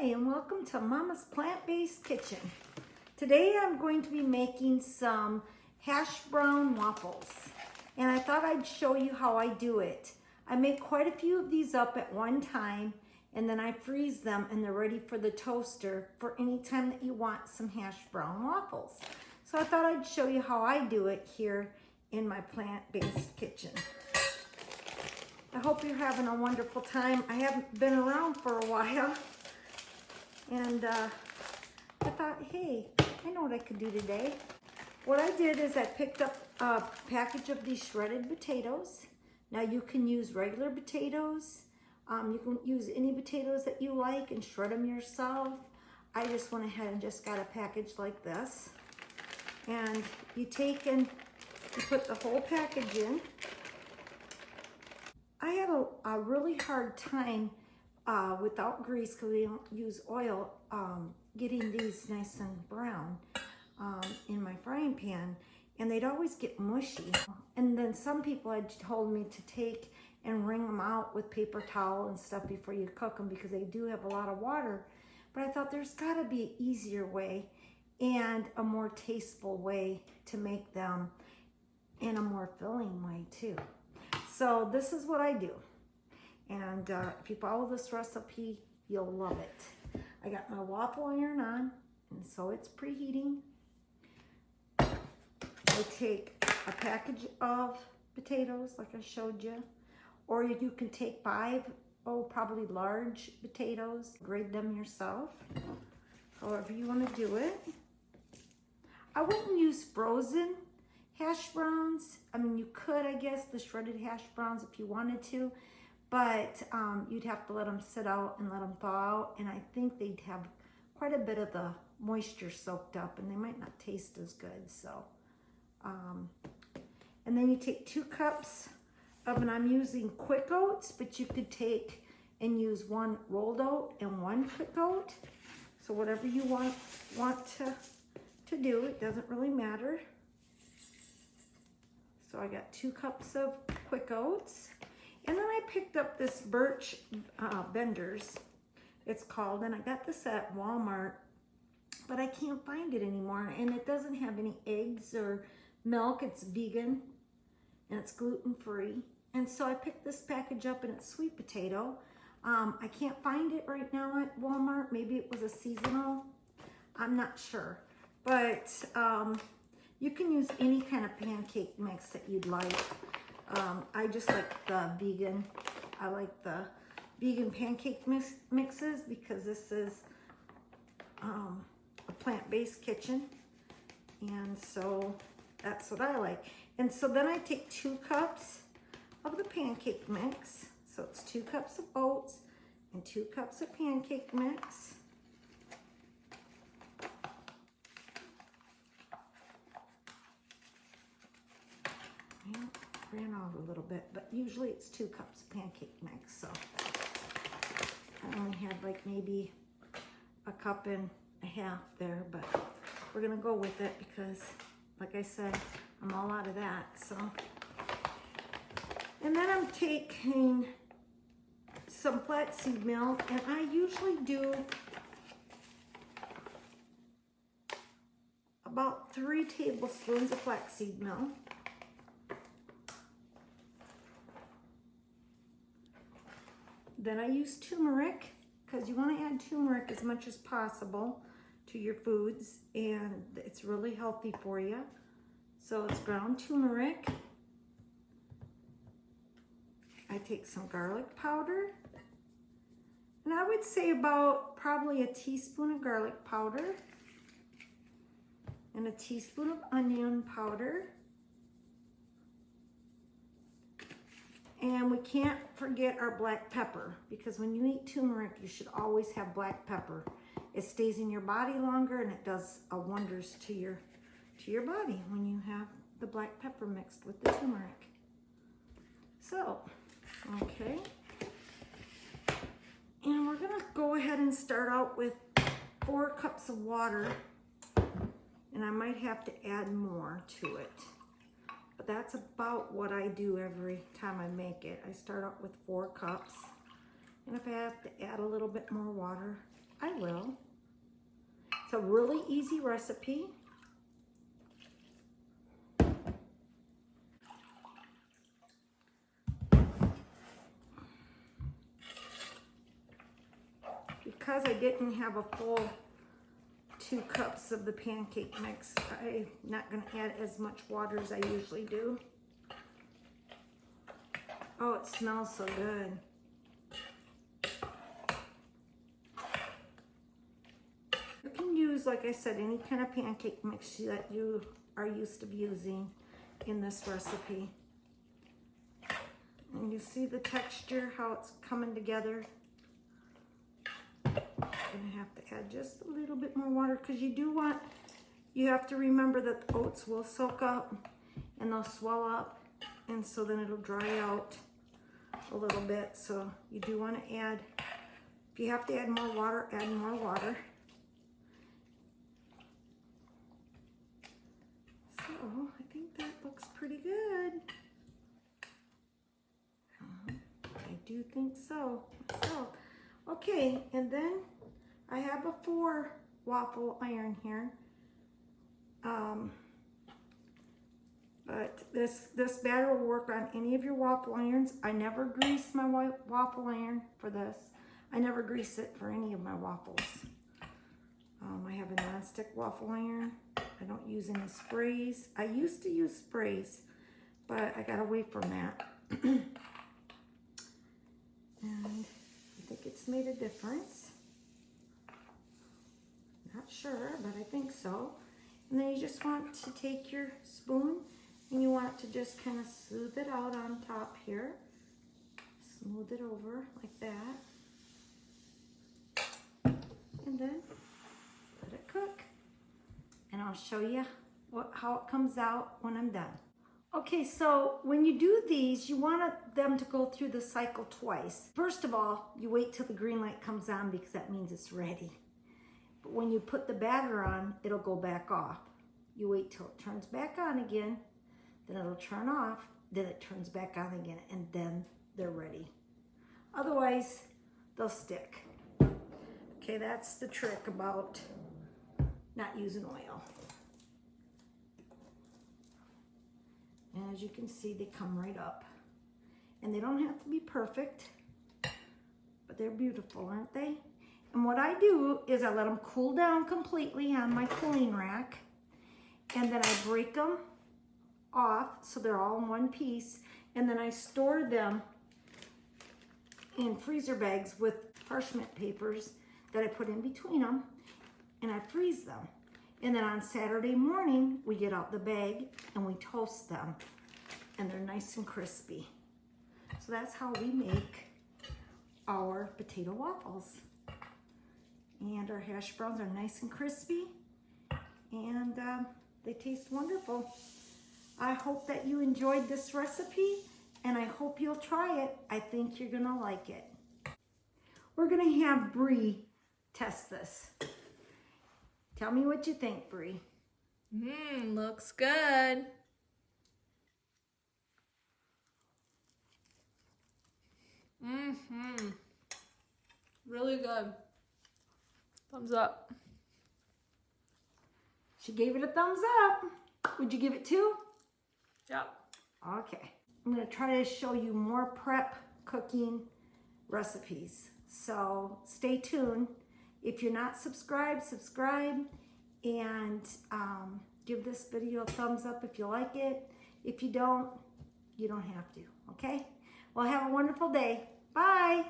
Hi, and welcome to Mama's Plant-Based Kitchen. Today I'm going to be making some hash brown waffles, and I thought I'd show you how I do it. I make quite a few of these up at one time, and then I freeze them and they're ready for the toaster for any time that you want some hash brown waffles. So I thought I'd show you how I do it here in my plant-based kitchen. I hope you're having a wonderful time. I haven't been around for a while. And I thought, hey, I know what I could do today. What I did is I picked up a package of these shredded potatoes. Now you can use regular potatoes. You can use any potatoes that you like and shred them yourself. I just went ahead and just got a package like this. And you take and you put the whole package in. I had a really hard time without grease, because we don't use oil, getting these nice and brown in my frying pan, and they'd always get mushy. And then some people had told me to take and wring them out with paper towel and stuff before you cook them, because they do have a lot of water. But I thought there's got to be an easier way and a more tasteful way to make them, and a more filling way too. So this is what I do. And if you follow this recipe, you'll love it. I got my waffle iron on, and so it's preheating. I take a package of potatoes, like I showed you, or you can take probably large potatoes, grade them yourself, however you want to do it. I wouldn't use frozen hash browns. I mean, you could, I guess, the shredded hash browns if you wanted to, but you'd have to let them sit out and let them thaw out, and I think they'd have quite a bit of the moisture soaked up, and they might not taste as good. So, and then you take 2 cups of, and I'm using quick oats, but you could take and use 1 rolled oat and 1 quick oat. So whatever you want to do, it doesn't really matter. So I got 2 cups of quick oats. And then I picked up this birch benders, it's called, and I got this at Walmart, but I can't find it anymore, and it doesn't have any eggs or milk. It's vegan and it's gluten-free. And so I picked this package up, and it's sweet potato. I can't find it right now at Walmart. Maybe it was a seasonal, I'm not sure. But you can use any kind of pancake mix that you'd like. I just like the vegan. I like the vegan pancake mixes, because this is a plant-based kitchen, and so that's what I like. And so then I take 2 cups of the pancake mix. So it's 2 cups of oats and 2 cups of pancake mix. Ran out a little bit, but usually it's 2 cups of pancake mix. So I only had like maybe a cup and a half there, but we're gonna go with it because, like I said, I'm all out of that. So, and then I'm taking some flaxseed milk, and I usually do about 3 tablespoons of flaxseed milk. Then I use turmeric, because you want to add turmeric as much as possible to your foods, and it's really healthy for you. So it's ground turmeric. I take some garlic powder, and I would say about probably a teaspoon of garlic powder and a teaspoon of onion powder. And we can't forget our black pepper, because when you eat turmeric, you should always have black pepper. It stays in your body longer, and it does wonders to your body when you have the black pepper mixed with the turmeric. So, okay. And we're gonna go ahead and start out with 4 cups of water, and I might have to add more to it. But that's about what I do every time I make it. I start out with 4 cups, and if I have to add a little bit more water, I will. It's a really easy recipe. Because I didn't have a full 2 cups of the pancake mix, I'm not going to add as much water as I usually do. Oh, it smells so good. You can use, like I said, any kind of pancake mix that you are used to using in this recipe. And you see the texture, how it's coming together. I'm gonna have to add just a little bit more water because you have to remember that the oats will soak up and they'll swell up, and so then it'll dry out a little bit. So you do want to add, if you have to add more water, add more water. So I think that looks pretty good. I do think so. Okay, and then I have a 4 waffle iron here. But this batter will work on any of your waffle irons. I never grease my waffle iron for this. I never grease it for any of my waffles. I have a non-stick waffle iron. I don't use any sprays. I used to use sprays, but I got away from that. And I think it's made a difference. Not sure, but I think so. And then you just want to take your spoon and you want to just kind of smooth it out on top here. Smooth it over like that. And then let it cook. And I'll show you how it comes out when I'm done. Okay, so when you do these, you want them to go through the cycle twice. First of all, you wait till the green light comes on because that means it's ready. But when you put the batter on, it'll go back off. You wait till it turns back on again, then it'll turn off, then it turns back on again, and then they're ready. Otherwise, they'll stick. Okay, that's the trick about not using oil. And as you can see, they come right up. And they don't have to be perfect, but they're beautiful, aren't they? And what I do is I let them cool down completely on my cooling rack, and then I break them off so they're all in one piece, and then I store them in freezer bags with parchment papers that I put in between them, and I freeze them. And then on Saturday morning, we get out the bag and we toast them, and they're nice and crispy. So that's how we make our potato waffles. And our hash browns are nice and crispy, and they taste wonderful. I hope that you enjoyed this recipe, and I hope you'll try it. I think you're gonna like it. We're gonna have Bree test this. Tell me what you think, Bree. Looks good. Really good. Thumbs up. She gave it a thumbs up. Would you give it 2? Yep. Okay. I'm gonna try to show you more prep cooking recipes. So stay tuned. If you're not subscribed, subscribe, and give this video a thumbs up if you like it. If you don't have to, okay? Well, have a wonderful day. Bye.